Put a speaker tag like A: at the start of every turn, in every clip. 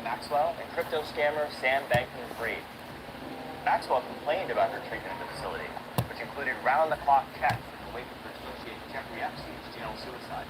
A: Maxwell and crypto scammer Sam Bankman-Fried. Maxwell complained about her treatment at the facility, which included round-the-clock checks in the wake of her associate Jeffrey Epstein's jail suicide.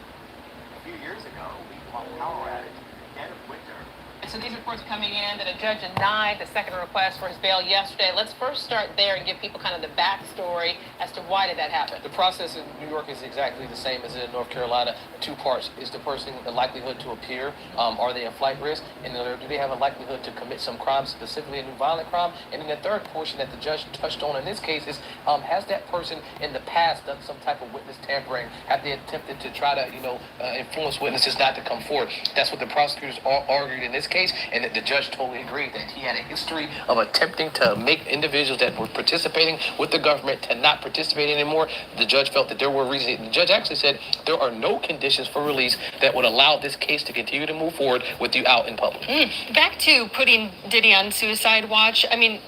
A: A few years ago, a week-long power outage in the dead of winter.
B: So these reports coming in that a judge denied the second request for his bail yesterday. Let's first start there and give people kind of the backstory as to why did that happen.
C: The process in New York is exactly the same as in North Carolina. Two parts. Is the person the likelihood to appear? Are they a flight risk? And do they have a likelihood to commit some crime, specifically a new violent crime? And then the third portion that the judge touched on in this case is, has that person in the past done some type of witness tampering? Have they attempted to try to, influence witnesses not to come forward? That's what the prosecutors argued in this case. case, and the judge totally agreed that he had a history of attempting to make individuals that were participating with the government to not participate anymore. The judge felt that there were reasons. The judge actually said there are no conditions for release that would allow this case to continue to move forward with you out in public.
D: Back to putting Diddy on suicide watch. I mean,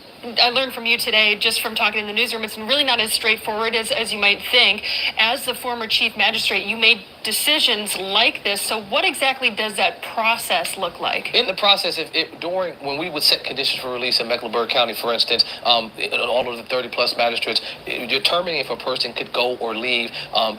D: I learned from you today, just from talking in the newsroom, it's really not as straightforward as you might think. As the former chief magistrate, you made decisions like this. So what exactly does that process look like?
C: In the process, when we would set conditions for release in Mecklenburg County, for instance, all of the 30-plus magistrates, determining if a person could go or leave,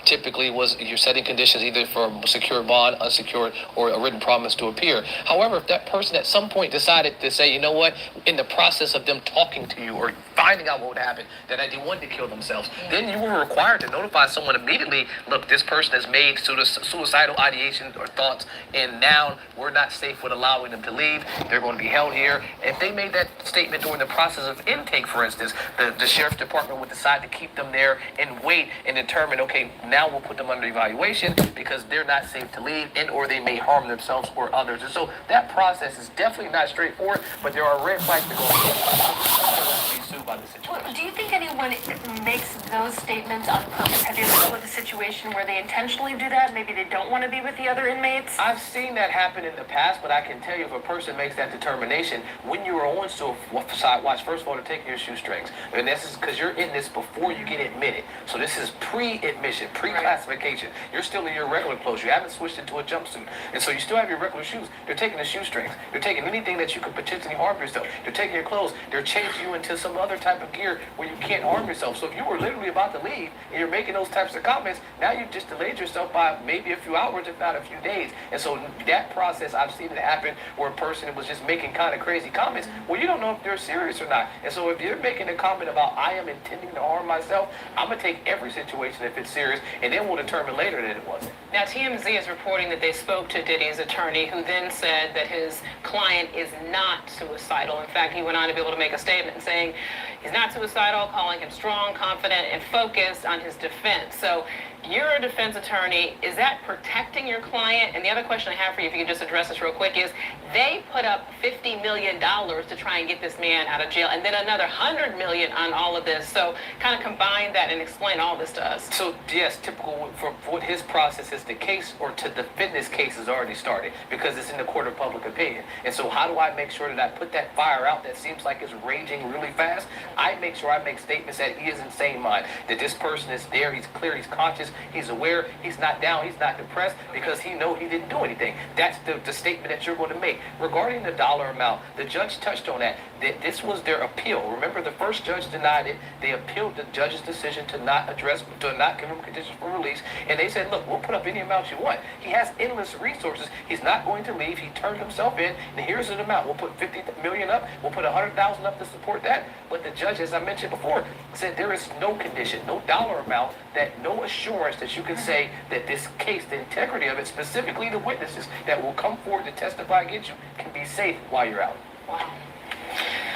C: typically was you're setting conditions either for a secured bond, unsecured, or a written promise to appear. However, if that person at some point decided to say, you know what, in the process of them talking to you or finding out what would happen, that they wanted to kill themselves, then you were required to notify someone immediately, look, this person has made suicidal ideation or thoughts, and now we're not safe with allowing them to leave. They're going to be held here. If they made that statement during the process of intake, for instance, the sheriff's department would decide to keep them there and wait and determine, okay, now we'll put them under evaluation because they're not safe to leave, and or they may harm themselves or others. And so that process is definitely not straightforward, but there are red flags to go be sued by the situation.
D: Well, do you think anyone makes those statements on purpose? Have you ever dealt with a situation where they intentionally do that? Maybe they don't want to be with the other inmates?
C: I've seen that happen in the past, but I can tell you if a person makes that determination, when you are on suicide watch, first of all, to take your shoestrings. And this is because you're in this before you get admitted. So this is pre-admission, pre-classification. You're still in your regular clothes. You haven't switched into a jumpsuit. And so you still have your regular shoes. They're taking the shoestrings. They're taking anything that you could potentially harm yourself. They're taking your clothes. They're changing you into some other type of gear where you can't harm yourself. So if you were literally about to leave and you're making those types of comments, now you've just delayed yourself by maybe a few hours, if not a few days. And so that process, I've seen it happen where a person was just making kind of crazy comments. Well, you don't know if they're serious or not. And so if you're making a comment about, I am intending to harm myself, I'm going to take every situation if it's serious, and then we'll determine later that it wasn't.
B: Now, TMZ is reporting that they spoke to Diddy's attorney, who then said that his client is not suicidal. In fact, he went on to be able to make a statement saying he's not suicidal, calling him strong, confident, and focused on his defense. So you're a defense attorney. Is that protecting your client? And the other question I have for you, if you can just address this real quick, is they put up $50 million to try and get this man out of jail, and then another $100 million on all of this. So kind of combine that and explain all this to us.
C: So yes, typical for what his process is, the case or to defend this case has already started because it's in the court of public opinion. And so how do I make sure that I put that fire out that seems like it's raging really fast? I make sure I make statements that he is in sane mind, that this person is there, he's clear, he's conscious, he's aware, he's not down, he's not depressed because he know he didn't do anything. That's the statement that you're going to make. Regarding the dollar amount, the judge touched on that this was their appeal. Remember, the first judge denied it. They appealed the judge's decision to not give him conditions for release, and they said, look, we'll put up any amount you want. He has endless resources. He's not going to leave. He turned himself in, and here's an amount. We'll put $50 million up. We'll put $100,000 up to support that. But the judge, as I mentioned before, said there is no condition, no dollar amount, that no assurance that you can say that this case, the integrity of it, specifically the witnesses that will come forward to testify against you, can be safe while you're out.
B: Wow.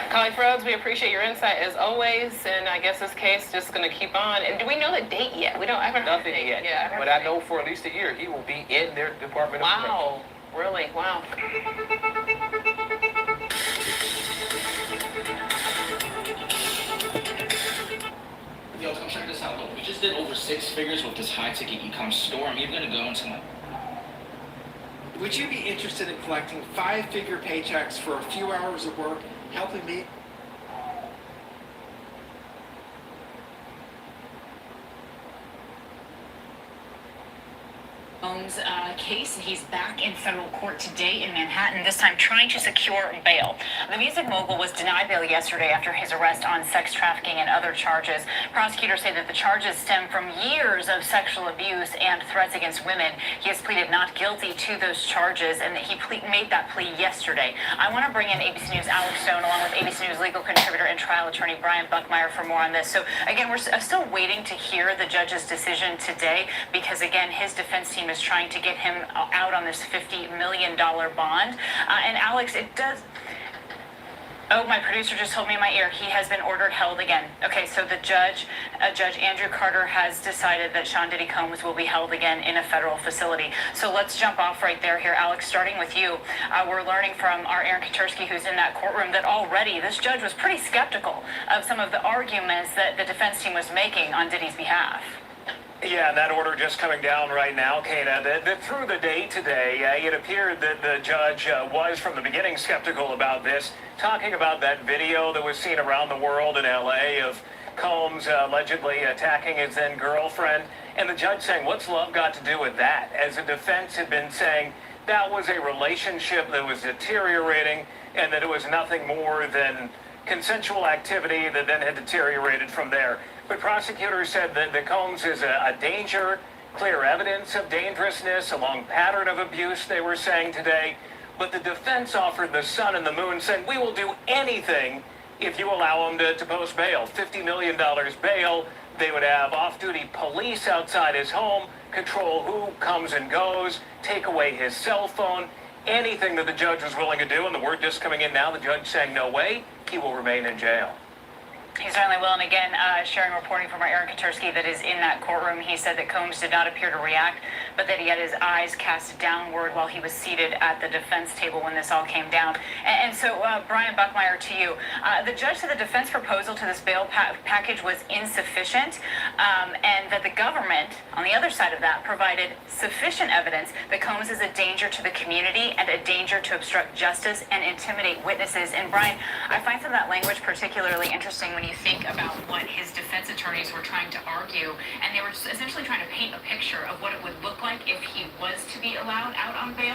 B: Colleen Frodes, we appreciate your insight as always, and I guess this case is just going to keep on. And do we know the date yet? I haven't heard
C: Nothing
B: the date
C: yet.
B: Yeah,
C: but I know for at least a year he will be in their Department of Corrections.
B: Wow. Really? Wow.
E: Yo, come check this out. Look, we just did over 6 figures with this high-ticket e-com store. I'm even going to go into my...
F: Would you be interested in collecting 5-figure paychecks for a few hours of work, helping me?
G: Case. He's back in federal court today in Manhattan, this time trying to secure bail. The music mogul was denied bail yesterday after his arrest on sex trafficking and other charges. Prosecutors say that the charges stem from years of sexual abuse and threats against women. He has pleaded not guilty to those charges, and that he made that plea yesterday. I want to bring in ABC News' Alex Stone along with ABC News legal contributor and trial attorney Brian Buckmeyer for more on this. So again, we're still waiting to hear the judge's decision today because again, his defense team is trying to get him out on this $50 million bond. And Alex, it does... Oh, my producer just told me in my ear he has been ordered held again. Okay, so the judge, Judge Andrew Carter, has decided that Sean Diddy Combs will be held again in a federal facility. So let's jump off right there here, Alex, starting with you. We're learning from our Aaron Katursky, who's in that courtroom, that already this judge was pretty skeptical of some of the arguments that the defense team was making on Diddy's behalf.
H: Yeah, and that order just coming down right now, Kana. Through the day today, it appeared that the judge was from the beginning skeptical about this, talking about that video that was seen around the world in L.A. of Combs allegedly attacking his then girlfriend, and the judge saying, what's love got to do with that? As the defense had been saying, that was a relationship that was deteriorating, and that it was nothing more than consensual activity that then had deteriorated from there. But prosecutors said that Combs is a danger, clear evidence of dangerousness, a long pattern of abuse, they were saying today. But the defense offered the sun and the moon, saying, we will do anything if you allow him to post bail. $50 million bail. They would have off-duty police outside his home, control who comes and goes, take away his cell phone, anything that the judge was willing to do. And the word just coming in now, the judge saying, no way, he will remain in jail.
G: He certainly will. And again, sharing reporting from our Aaron Katursky that is in that courtroom, he said that Combs did not appear to react, but that he had his eyes cast downward while he was seated at the defense table when this all came down. And so, Brian Buckmeyer, to you, the judge said the defense proposal to this bail package was insufficient, and that the government, on the other side of that, provided sufficient evidence that Combs is a danger to the community and a danger to obstruct justice and intimidate witnesses. And Brian, I find some of that language particularly interesting when you think about what his defense attorneys were trying to argue, and they were essentially trying to paint a picture of what it would look like if he was to be allowed out on bail.